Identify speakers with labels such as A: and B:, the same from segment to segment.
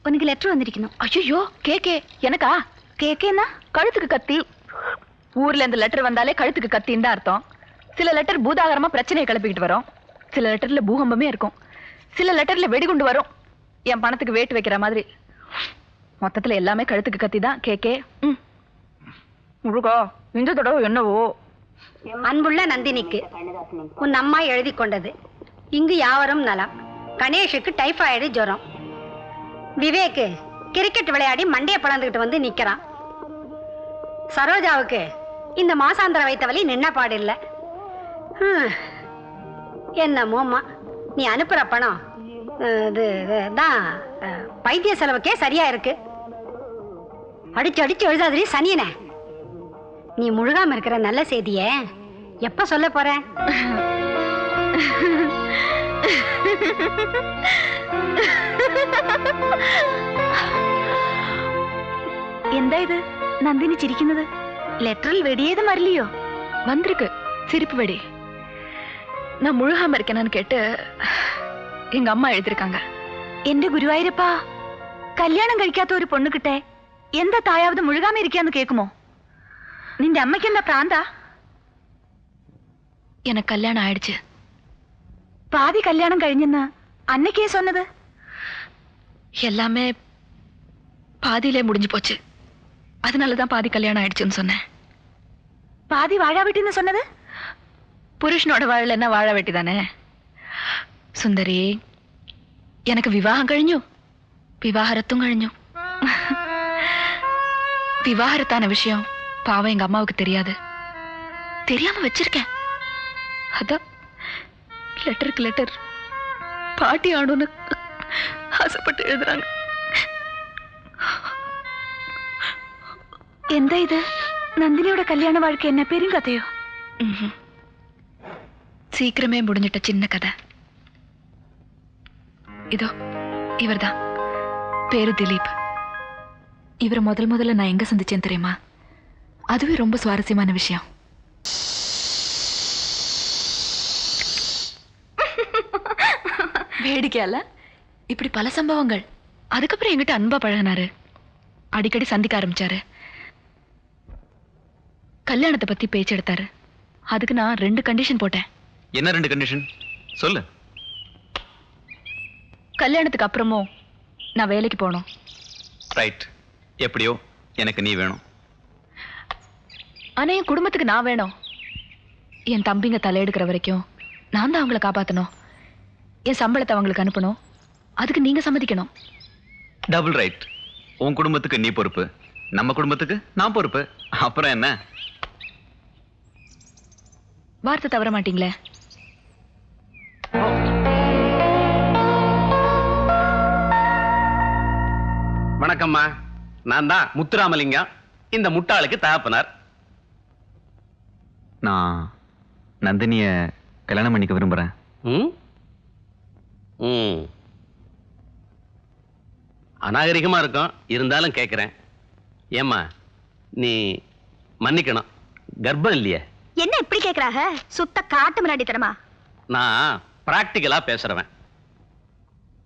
A: உனக்கு லெட்டர் வந்திருக்கணும்.
B: ஐயோ கேக்கே எனக்கா?
A: கேக்கேன்னா
B: கழுத்துக்கு கத்தி. ஊர்ல இந்த லெட்டர் வந்தாலே கழுத்துக்கு கத்தின்னு தான் அர்த்தம். சில லெட்டர் பூதாகரமா பிரச்சனையை கிளப்பிக்கிட்டு வரும், சில லெட்டர்ல பூகம்பமே இருக்கும், சில லெட்டர்ல வெடிகுண்டு வரும், என் பணத்துக்கு வேட்டு வைக்கிற மாதிரி. மொத்தத்துல எல்லாமே கழுத்துக்கு கத்தி தான். கேக்கே முழுகா இந்த தடவை என்னவோ.
A: அன்புள்ள நந்தினிக்கு உன் அம்மா எழுதி கொண்டது. இங்கு யாவரும் நலம். கணேஷுக்கு டைபாய்டு ஜுரம். விவேக்கு கிரிக்கெட் விளையாடி மண்டைய பழந்துகிட்டு வந்து நிக்கிறான். சரோஜாவுக்கு இந்த மாசாந்திர வைத்த வலி நின்ன பாடு இல்ல. என்னமோம்மா, நீ அனுப்புற பணம் தான் வைத்திய செலவுக்கே சரியா இருக்கு. அடிச்சு அடிச்சு எழுதாதிரி சனியனே. நீ முழுகாம இருக்கிற நல்ல செய்திய எப்ப சொல்ல போற?
B: എന്താ ഇത് നന്ദിനി ചിരിക്കുന്നത്? ലെറ്ററിൽ വെടിയേതും വരില്ലയോ? വന്നിருக்கு சிரிப்பு வெடி. நான் முழுகாம இருக்கேன்னு கேட்டு எங்க அம்மா எழுதிருக்காங்க. എന്റെ ഗുരുവായൂരപ്പാ, കല്യാണം കഴിക്കാത്ത ഒരു പൊണ്ണുകിട്ടെ എന്താ തായാവത് മുഴുകാമ ഇരിക്കാന്ന് കേൾക്കുമോ? നിന്റെ അമ്മയ്ക്ക് എന്താ പ്രാന്താ? எனக்கு கல்யாணம் ஆயிடுச்சு. பாதி கல்யாணம் കഴിഞ്ഞെന്ന് அன்னைக்கே சொன்னது. எல்லாமே பாதியிலே முடிஞ்சு போச்சு. அதனாலதான் பாதி கல்யாணம் ஆயிடுச்சுன்னு சொன்னேன். பாதி வாழா வெட்டின்னு சொன்னது? புருஷனோட வாழல என்ன வாழா வெட்டி தானே. சுந்தரி, எனக்கு விவாகம் കഴിഞ്ഞു, விவாகரத்தும் കഴിഞ്ഞു. விவாகரத்தான விஷயம் பாவம் எங்க அம்மாவுக்கு தெரியாது. தெரியாம வச்சிருக்கேன். அதான் லெட்டருக்கு லெட்டர் பாட்டி ஆணுன்னு ஆசைப்பட்டு எழுதுறாங்க. എന്താ ഇത്? நந்தினியோட கல்யாண வாழ்க்கை என்ன பெருங்கதையோ? சீக்கிரமே முடிஞ்சிட்ட சின்ன கதை. இதோ இவர்தான், பேரு திலீப். இவரை முதல்ல நான் எங்க சந்திச்சேன் தெரியுமா? அதுவே ரொம்ப சுவாரஸ்யமான விஷயம். வேடிக்கையால இப்படி பல சம்பவங்கள். அதுக்கப்புறம் என்கிட்ட அன்பா பழகினாரு, அடிக்கடி சந்திக்க ஆரம்பிச்சாரு, கல்யாணத்தை பத்தி பேச்சு எடுத்தாரு. அதுக்கு நான் 2 கண்டிஷன் போட்டேன்.
C: என்ன 2 கண்டிஷன் சொல்லு.
B: கல்யாணத்துக்கு அப்புறமும் நான் வேலைக்கு போகணும்.
C: ரைட், எப்படியோ எனக்கு நீ வேணும்.
B: ஆனா என் குடும்பத்துக்கு நான் வேணும். என் தம்பிங்க தலையெடுக்கிற வரைக்கும் நான் தான் அவங்களை காப்பாற்றணும். என் சம்பளத்தை அவங்களுக்கு அனுப்பணும். அதுக்கு நீங்க சம்மதிக்கணும்.
C: Double right. உன் குடும்பத்துக்கு நீ பொறுப்பு, நம்ம குடும்பத்துக்கு நான் பொறுப்பு. அப்புறம் என்ன?
B: வார்த்தை தவற மாட்டீங்களே?
D: வணக்கம்மா, நான் தான் முத்துராமலிங்கம், இந்த முட்டாளுக்கு தகப்பனார்.
C: நான் நந்தினிய கல்யாணம் பண்ணிக்க விரும்புறேன்.
D: அநாகரிகமா இருக்கும், இருந்தாலும் கேட்கிறேன். ஏம்மா, நீ மன்னிக்கணும், கர்ப்பம் இல்லையே.
A: என்ன இப்படி கேக்குறாங்க? சுத்த காட்டு முன்னாடி தரமா?
D: நான் பிராக்டிக்கலா பேசுறவன்.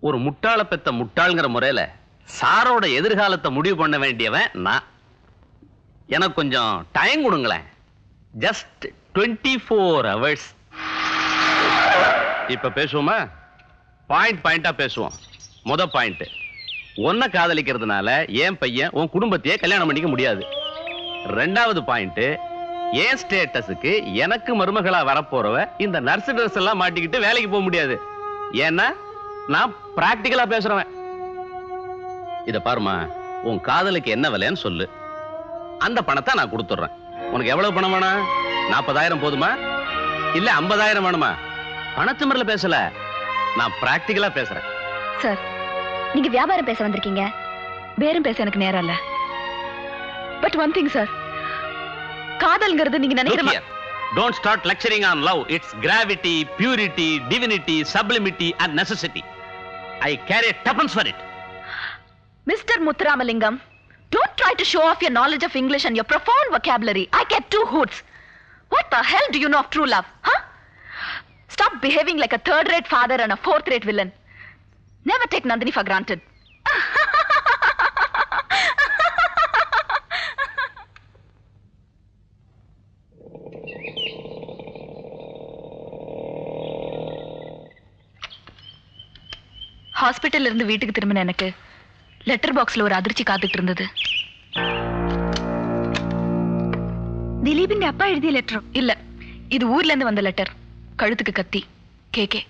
D: ஒரு முட்டாள பெத்த முட்டாள்ங்கிற முறையில சாரோட எதிர்காலத்தை முடிவு பண்ண வேண்டியவன் நான். எனக்கு கொஞ்சம் டைம் கொடுங்களேன். Just 24 hours. இப்ப பேசுவோமா? பாயிண்டா பேசுவோம். முத பாயிண்ட், உன்னை காதலிக்கிறதுனால என் பையன் உன் குடும்பத்தையே கல்யாணம் பண்ணிக்க முடியாது. 2வது பாயிண்ட், என் ஸ்டேட்டஸுக்கு எனக்கு மருமகளா வரப்போறவ இந்த நர்ஸ் ட்ரெஸ் எல்லாம் மாட்டிக்கிட்டு வேலைக்கு போக முடியாது. ஏன்னா நான் பிராக்டிக்கலா பேசுறவன். இத பாருமா, உன் காதலுக்கு என்ன விலைன்னு சொல்லு, அந்த பணத்தை நான் கொடுத்துறேன். உனக்கு எவ்வளவு பணம் வேணும்? 40,000 போதுமா இல்ல 50,000 வேணுமா? பணத்து முறையில பேசல, நான் பிராக்டிக்கலா பேசுறேன்.
B: சார், நீங்க வியாபாரம் பேச வந்திருக்கீங்க, பேரம் பேச எனக்கு நேரம் இல்ல. பட் ஒன் திங் சார், காதல்ங்கிறது நீங்க நினைக்கிற
D: Don't start lecturing on love. It's gravity, purity, divinity, sublimity and necessity. I carry tuppence for it.
B: Mr. Muthuramalingam, don't try to show off your knowledge of English and your profound vocabulary. I get 2 hoots. What the hell do you know of true love? Huh? Stop behaving like a third-rate father and a fourth-rate villain. Never take Nandini for granted. ஹாஸ்பிட்டல்ல இருந்து வீட்டுக்கு திரும்பின எனக்கு letter பாக்ஸ்ல ஒரு அதிர்ச்சி காத்துட்டு இருந்தது. திலீபின் அப்பா எழுதிய லெட்டர் இல்ல, இது ஊர்ல இருந்து வந்த லெட்டர். கழுத்துக்கு கத்தி, கேக்கே.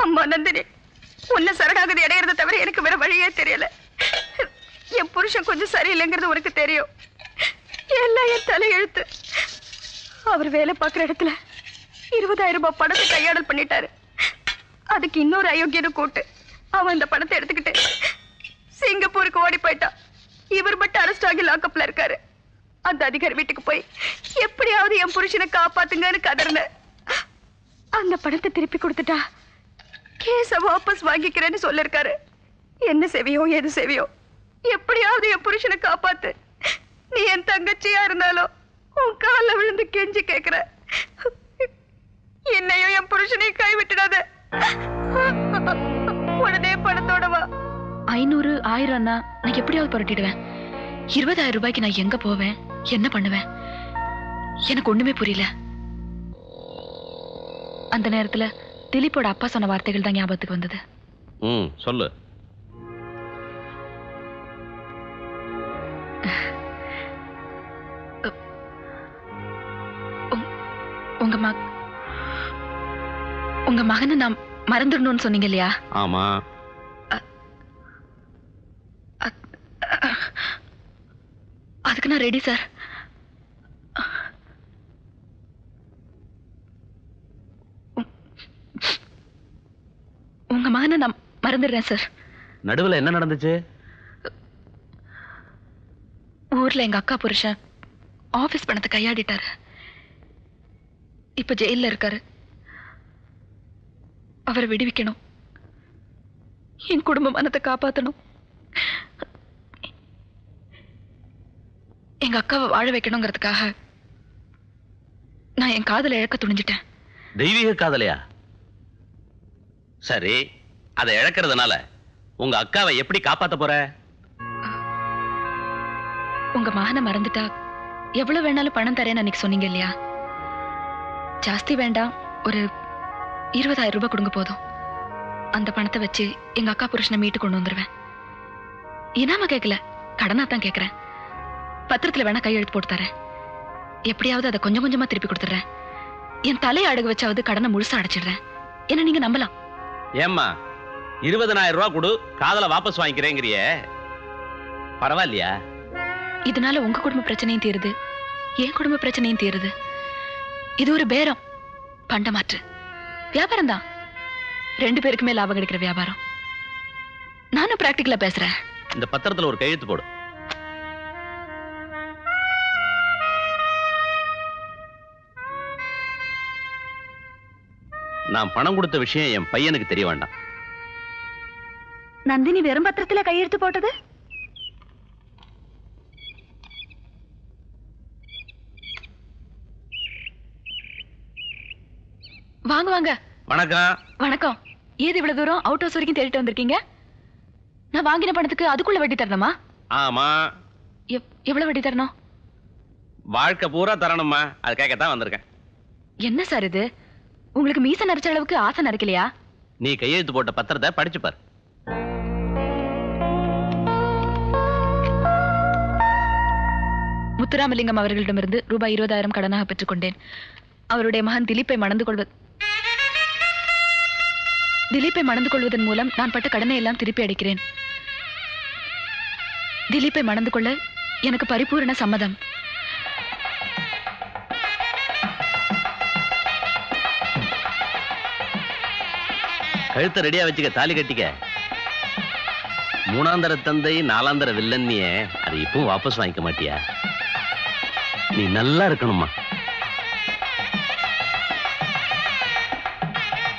E: அம்மா நந்தினி, உன்னை சரணாகதி அடையிறத தவிர எனக்கு வேற வழியே தெரியல. என் புருஷன் கொஞ்சம் சரியில்லைங்கிறது உனக்கு தெரியும். எல்லாம் என் தலையெழுத்து. அவர் வேலை பார்க்குற இடத்துல 20,000 ரூபாய் பணத்தை கையாடல் பண்ணிட்டாரு. அதுக்கு இன்னொரு அயோக்கியனை கூட்டு அவன் இந்த பணத்தை எடுத்துக்கிட்டு சிங்கப்பூருக்கு ஓடி போயிட்டான். இவர் மட்டும் அரெஸ்ட் ஆகி லாக்கப்ல இருக்காரு. அந்த அதிகாரி வீட்டுக்கு போய் எப்படியாவது என் புருஷனை காப்பாத்துங்கன்னு கதறின. அந்த பணத்தை திருப்பி கொடுத்துட்டா கேஸ வாபஸ் வாங்கிக்கிறேன்னு சொல்லிருக்காரு. என்ன செவியோ எது செவியோ, எப்படியாவது என் புருஷனை காப்பாத்து. நீ என் தங்கச்சியா இருந்தாலும் உன் கால விழுந்து கெஞ்சி கேக்குற. என்னையும் என் புருஷனையும் கைவிட்டுடாத. உடனே பணத்தோட வா.
B: 500, 1000 நான் எப்படியாவது புரட்டிடுவேன். 20,000 ரூபாய்க்கு நான் எங்க போவேன், என்ன பண்ணுவேன்? எனக்கு ஒண்ணுமே புரியல. அந்த நேரத்துல திலீப்போட அப்பா சொன்ன வார்த்தைகள் தான் ஞாபகத்துக்கு வந்தது.
D: சொல்லு.
B: உங்க மகனை நான் மறந்துடணும்னு சொன்னீங்க இல்லையா?
D: ஆமா.
B: அதுக்கு நான் ரெடி சார். உங்க மகனை நான் மறந்துடுறேன் சார்.
D: நடுவுல என்ன நடந்துச்சு?
B: ஊர்ல எங்க அக்கா புருஷன் ஆபீஸ் பணத்தை கையாடிட்டாரு. இப்ப ஜெயில இருக்காரு. அவரை விடுவிக்கணும். என் குடும்ப மனத்தை காப்பாத்தணும். எங்க அக்காவை வாழ வைக்கணுங்கிறதுக்காக நான் என் காதலை இழக்க துணிஞ்சிட்டேன்.
D: தெய்வீக காதலையா? சரி, அதை இழக்கிறதுனால உங்க அக்காவை எப்படி காப்பாத்த போற?
B: உங்க மகனை மறந்துட்டா எவ்வளவு வேணாலும் பணம் தரேன்னு அன்னைக்கு சொன்னீங்க இல்லையா? ஜாஸ்தி வேண்டாம், ஒரு 20,000 ரூபாய் கொடுங்க போதும். அந்த பணத்தை வச்சு எங்க அக்கா புருஷனை மீட்டு கொண்டு வந்துருவேன். இனாம கேட்கல, கடனா தான் கேட்கிறேன். பத்திரத்துல வேணா கையெழுத்து போட்டு தரேன். எப்படியாவது அதை கொஞ்சம் கொஞ்சமா திருப்பி கொடுத்துறேன். என் தலையை அடகு வச்சாவது கடனை முழுசா அடைச்சிடுறேன். என்ன நீங்க நம்பலாம்.
D: ஏம்மா 20,000 ரூபாய் கொடு, காதலை வாபஸ் வாங்கிக்கிறேங்கிறியே, பரவாயில்லையா?
B: இதனால உங்க குடும்ப பிரச்சனையும் தீருது, என் குடும்ப பிரச்சனையும் தீருது. இது ஒரு பேரம், பண்ட மாற்று வியாபாரம் தான். 2 பேருக்குமே லாபம் கிடைக்கிற வியாபாரம். நானும் பிராக்டிகலா பேசுறேன்.
D: இந்த பத்திரத்துல ஒரு கையெழுத்து போடு. நான் பணம் கொடுத்த விஷயம் என் பையனுக்கு தெரிய வேண்டாம்.
E: நந்தினி வெறும் பத்திரத்துல கையெழுத்து போட்டது?
B: வாங்க வாங்க.
D: வணக்கம்.
B: வணக்கம். ஏது இவ்வளவு தூரம் அவுட் ஹவுஸ் வரைக்கும் தேடிட்டு வந்திருக்கீங்க? நான் வாங்கின பணத்துக்கு அதுக்குள்ள வட்டி தரணுமா?
D: ஆமா.
B: எவ்வளவு வட்டி தரணும்?
D: வாழ்க்கை பூரா தரணுமா? அது கேட்கத்தான் வந்திருக்கேன்.
B: என்ன சார் இது? உங்களுக்கு மீச நரைச்ச அளவுக்கு ஆசை நரைக்கலையா?
D: நீ கையெழுத்து போட்ட பத்திரத்தை படிச்சு பார்.
B: முத்துராமலிங்கம் அவர்களிடமிருந்து ரூபாய் 20,000 கடனாக பெற்றுக்கொண்டேன். அவருடைய மகன் திலீப்பை மணந்து கொள்வதன் மூலம் நான் பட்ட கடனை எல்லாம் திருப்பி அடைக்கிறேன். திலீப்பை மணந்து கொள்ள எனக்கு பரிபூரண சம்மதம்.
D: கழுத்தை ரெடியா வச்சுக்க, தாலி கட்டிக்க. 3ஆந்தர தந்தை 4ஆந்தர வில்லன்னியே, அதை இப்பவும் வாபஸ் வாங்கிக்க மாட்டியா? நீ நல்லா இருக்கணுமா?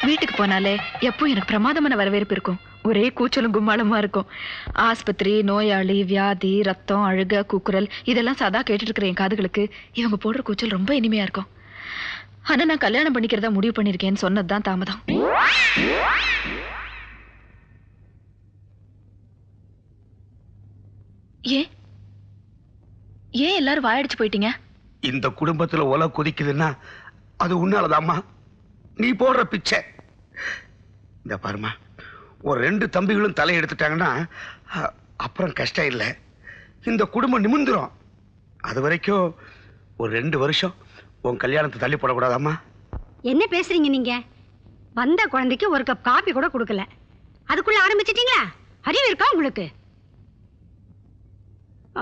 B: வீட்டுக்கு போனாலே எப்பவும் எனக்கு பிரமாதமான வரவேற்பு இருக்கும். ஒரே கூச்சலும் கும்மாளமா இருக்கும். ஆஸ்பத்திரி, நோயாளி, வியாதி, ரத்தம், அழுக, கூக்குரல் இதெல்லாம் சதா கேட்டுட்டு இருக்கிற என் காதுகளுக்கு இவங்க போடுற கூச்சல் ரொம்ப இனிமையா இருக்கும். ஆனா நான் கல்யாணம் பண்ணிக்கிறதா முடிவு பண்ணிருக்கேன்னு சொன்னதுதான் தாமதம். ஏன் எல்லாரும் வாயடிச்சு போயிட்டீங்க?
F: இந்த குடும்பத்துல ஒலை கொதிக்குதுன்னா அது உன்னாலதாம்மா. நீ போடுற பிச்சை. இந்த பாருமா, ஒரு 2 தம்பிகளும் தலை எடுத்துட்டாங்கன்னா அப்புறம் கஷ்டம் இல்லை. இந்த குடும்பம் நிமிந்துரும். அது வரைக்கும் ஒரு 2 வருஷம் உன் கல்யாணத்தை தள்ளி போடக்கூடாதாம்மா?
A: என்ன பேசுறீங்க நீங்க? வந்த குழந்தைக்கு ஒரு கப் காபி கூட கொடுக்கல, அதுக்குள்ள ஆரம்பிச்சிட்டீங்களா? அறிவு இருக்கா உங்களுக்கு?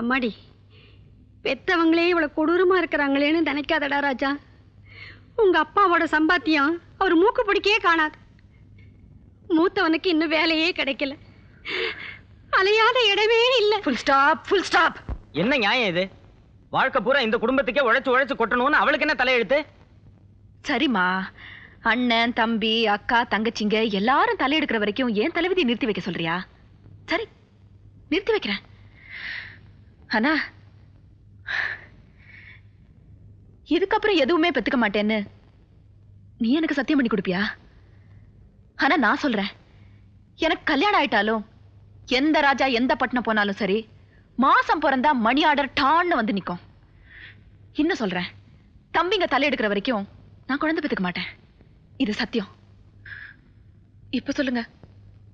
A: அம்மாடி, பெத்தவங்களே இவ்வளவு கொடூரமா இருக்கிறாங்களேன்னு நினைக்காதடா ராஜா. உங்க அப்பாவோட சம்பாத்தியம் அவர் மூக்கு பிடிக்கவே காணாது. மூத்தவனுக்கு இன்னும் வேலையே கிடைக்கல, அலையாத இடமே இல்லை.
G: Full stop, full stop. என்ன நியாயம் இது? வாழ்க்கை பூரா இந்த குடும்பத்துக்கே உழைச்சு உழைச்சு கொட்டணும்னு அவளுக்கு என்ன தலையெழுத்து?
B: சரிம்மா, அண்ணன் தம்பி அக்கா தங்கச்சிங்க எல்லாரும் தலையெடுக்கிற வரைக்கும் ஏன் தலைவிதியை நிறுத்தி வைக்க சொல்றியா? சரி, நிறுத்தி வைக்கிறேன். ஆனா இதுக்கப்புறம் எதுவுமே பெத்துக்க மாட்டேன்னு நீ எனக்கு சத்தியம் பண்ணி கொடுப்பியா? ஆனா நான் சொல்றேன், எனக்கு கல்யாணம் ஆயிட்டாலும் எந்த ராஜா எந்த பட்டணம் போனாலும் சரி, மாசம் பிறந்தா மணி ஆர்டர் டான்னு வந்து நிக்கும். இன்னும் சொல்றேன், தம்பிங்க தலையெடுக்கிற வரைக்கும் நான் குழந்தை பெத்துக்க மாட்டேன். இது சத்தியம். இப்ப சொல்லுங்க,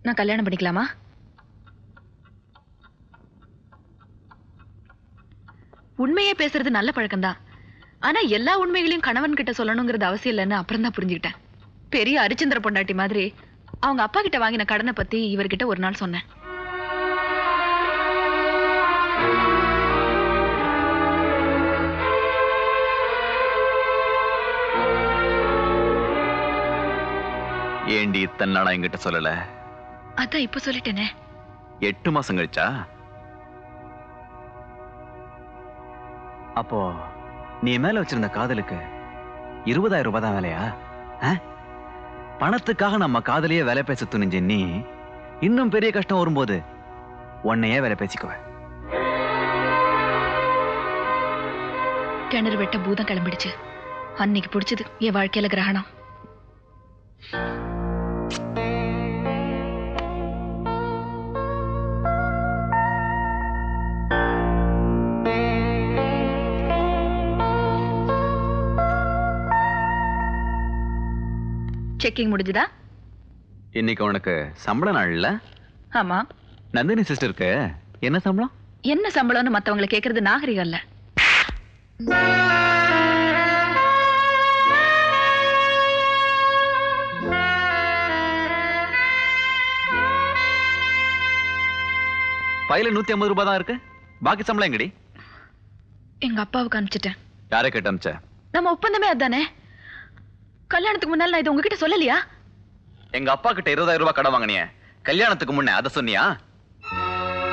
B: நான் கல்யாணம் பண்ணிக்கலாமா? உண்மையே பேசுறது நல்ல பழக்கம்தான். ஆனா எல்லா உண்மைகளையும் கணவன் கிட்ட சொல்லணுங்கிறது அவசியம் இல்லைன்னு அப்புறம் தான் புரிஞ்சுக்கிட்டேன். பெரிய அரிச்சந்திர பொண்டாட்டி மாதிரி அவங்க அப்பா கிட்ட வாங்கின கடனை பத்தி இவர்கிட்ட ஒரு நாள் சொன்னேன்.
C: ஏண்டி இத்தனை நாளா என்கிட்ட சொல்லல?
B: அதான் இப்ப சொல்லிட்டேனே.
C: 8 மாசம் கழிச்சா? அப்போ நீ மேல வச்சிருந்த காதலுக்கு 20,000 ரூபாய் தான் வேலையா? பணத்துக்காக நம்ம காதலையே வேலை பேச துணிஞ்ச நீ இன்னும் பெரிய கஷ்டம் வரும்போது உன்னையே வேலை பேசிக்குவ.
B: கிணறு வெட்ட பூதம் கிளம்பிடுச்சு. அன்னைக்கு பிடிச்சது என் வாழ்க்கையில கிரகணம். செக்கிங் முடிஞ்சுதா?
C: இன்னைக்கு உனக்கு சம்பள நாள் இல்ல?
B: ஆமா.
C: நந்தினி சிஸ்டருக்கு என்ன சம்பளம்?
B: என்ன சம்பளம்னு மத்தவங்களை கேக்குறது நாகரிகம் இல்ல.
C: பையில 150 ரூபாய் தான் இருக்கு. பாக்கி சம்பளம் எங்கடி?
B: எங்க அப்பாவுக்கு அனுப்பிச்சிட்டேன்.
C: யாரை கேட்டு அனுப்பிச்ச?
B: நம்ம ஒப்பந்தமே அதானே. கல்யாணத்துக்கு முன்னால நான் இது உங்ககிட்ட சொல்லலையா?
C: எங்க அப்பா கிட்ட 20,000 ரூபாய் கடன் வாங்கினிய கல்யாணத்துக்கு முன்ன, அத சொன்னியா?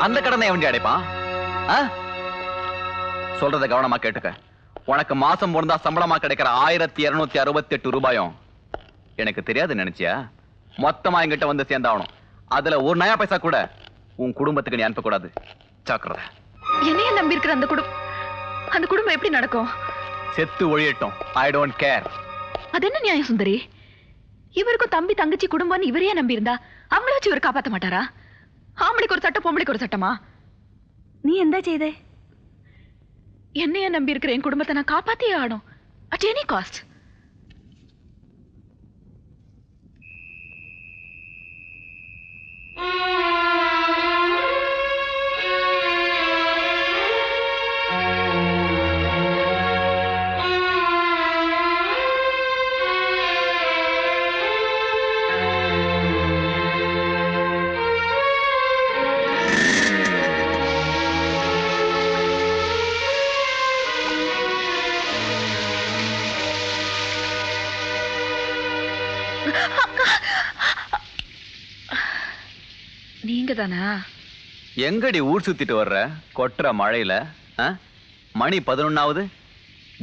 C: அந்த கடனை எவண்டி அடைப்பான்? சொல்றத கவனமா கேட்டுக்க. உனக்கு மாசம் பிறந்தா சம்பளமா கிடைக்கிற 1268 ரூபாயும் எனக்கு தெரியாது நினைச்சியா? மொத்தமா என்கிட்ட வந்து சேர்ந்தாகணும். அதுல ஒரு நயா பைசா கூட உன் குடும்பத்துக்கு நீ அனுப்பக்கூடாது. ஜாக்கிரதை.
B: என்னைய நம்பி இருக்கிற அந்த குடும்பம் எப்படி நடக்கும்?
C: செத்து ஒழியட்டும். I don't care.
B: அது என்ன நியாயம் சுந்தரி? இவருக்கும் தம்பி தங்கச்சி குடும்பம்னு இவரையே நம்பி இருந்தா அவங்கள வச்சு இவர் காப்பாத்த மாட்டாரா? ஆம்பளைக்கு ஒரு சட்டம், பொம்பளைக்கு ஒரு சட்டமா? நீ என்ன செய்தே? என்னைய நம்பி இருக்கிற என் குடும்பத்தை நான் காப்பாத்தியே ஆடும். At any cost. நீங்க தானா?
C: எங்கடி ஊர் சுத்திட்டு வர்ற கொட்டுற மழையில? மணி 11ஆவது.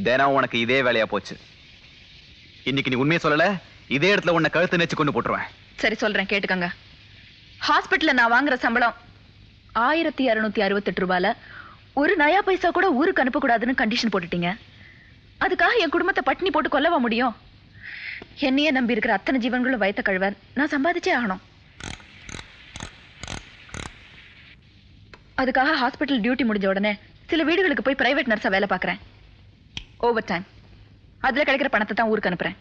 C: தினம் உனக்கு இதே வேலையா போச்சு. இன்னைக்கு நீ உண்மையை சொல்லல, இதே இடத்துல உன்னை கழுத்து நெச்சு கொண்டு போட்டுருவேன்.
B: சரி சொல்றேன், கேட்டுக்கங்க. ஹாஸ்பிட்டல்ல நான் வாங்குற சம்பளம் 1268 ரூபாயில ஒரு நயா பைசா கூட ஊருக்கு அனுப்பக்கூடாதுன்னு கண்டிஷன் போட்டுட்டீங்க. அதுக்காக என் குடும்பத்தை பட்டினி போட்டு கொல்லவா முடியும்? என்னையே நம்பி இருக்கிற அத்தனை ஜீவன்களும் வயத்த கழுவ நான் சம்பாதிச்சே ஆகணும். அதுக்காக ஹாஸ்பிட்டல் டியூட்டி முடிஞ்ச உடனே சில வீடுகளுக்கு போய் பிரைவேட் நர்ஸா வேலை பார்க்கறேன். Over time. அதுல கிடைக்கிற பணத்தை தான் ஊருக்கு அனுப்புறேன்.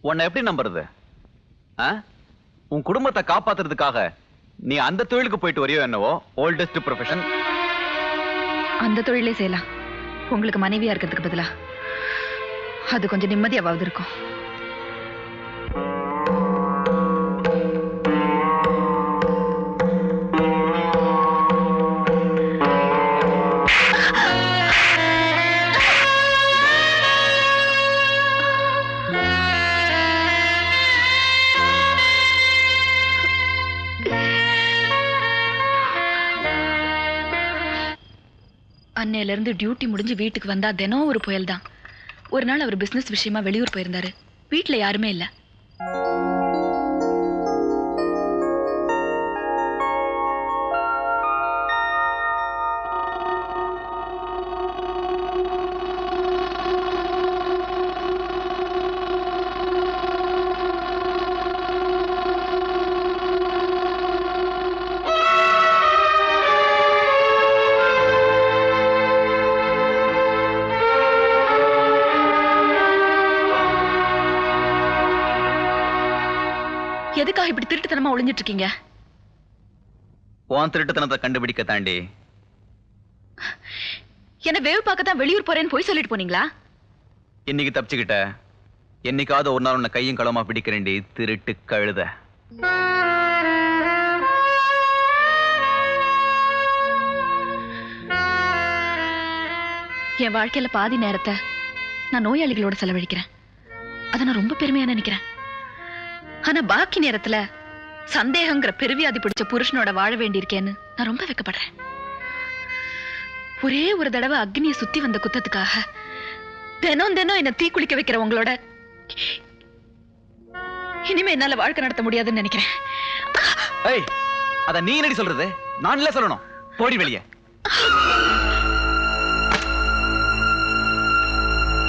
C: உன்னை எப்படி நம்புறது? உன் குடும்பத்தை காப்பாத்துறதுக்காக நீ அந்த தொழிலுக்கு போயிட்டு வரையோ என்னவோ? Oldest profession.
B: அந்த தொழிலே செய்யலாம். உங்களுக்கு மனைவியா இருக்கிறதுக்கு பதிலா அது கொஞ்சம் நிம்மதியாவது இருக்கும். அன்னையில இருந்து டியூட்டி முடிஞ்சு வீட்டுக்கு வந்தா தினம் ஒரு புயல் தான். ஒரு நாள் அவர் பிசினஸ் விஷயமா வெளியூர் போயிருந்தாரு. வீட்டுல யாருமே இல்ல. எதுக்காக இப்படி திருட்டுத்தனமா ஒளிஞ்சிட்டு இருக்கீங்க?
C: உன் திருட்டுத்தனத்தை கண்டுபிடிக்க தாண்டி.
B: என்ன வேவு பார்க்கத்தான் வெளியூர் போறேன்னு போய் சொல்லிட்டு போனீங்களா?
C: இன்னைக்கு தப்பிச்சுக்கிட்ட, என்னைக்காவது ஒரு நாள் உன்னை கையும் களமா பிடிக்கிறேன்டி திருட்டு கழுத.
B: என் வாழ்க்கையில பாதி நேரத்தை நான் நோயாளிகளோட செலவழிக்கிறேன். அதை நான் ரொம்ப பெருமையா நினைக்கிறேன். ஆனா பாக்கி நேரத்துல சந்தேகங்கிற பெருவியாதி பிடிச்ச புருஷனோட வாழ வேண்டியிருக்கேன்னு நான் ரொம்ப வெக்கப்படுறேன். ஒரே ஒரு தடவை அக்னியை சுத்தி வந்த குத்தத்துக்காக தினம் தினம் என்ன தீ குளிக்க வைக்கிற உங்களோட இனிமே என்னால வாழ்க்கை நடத்த முடியாதுன்னு நினைக்கிறேன்.
C: அத நீ என்னடி சொல்றது? நான் இல்ல சொல்லணும். போடி வெளியே.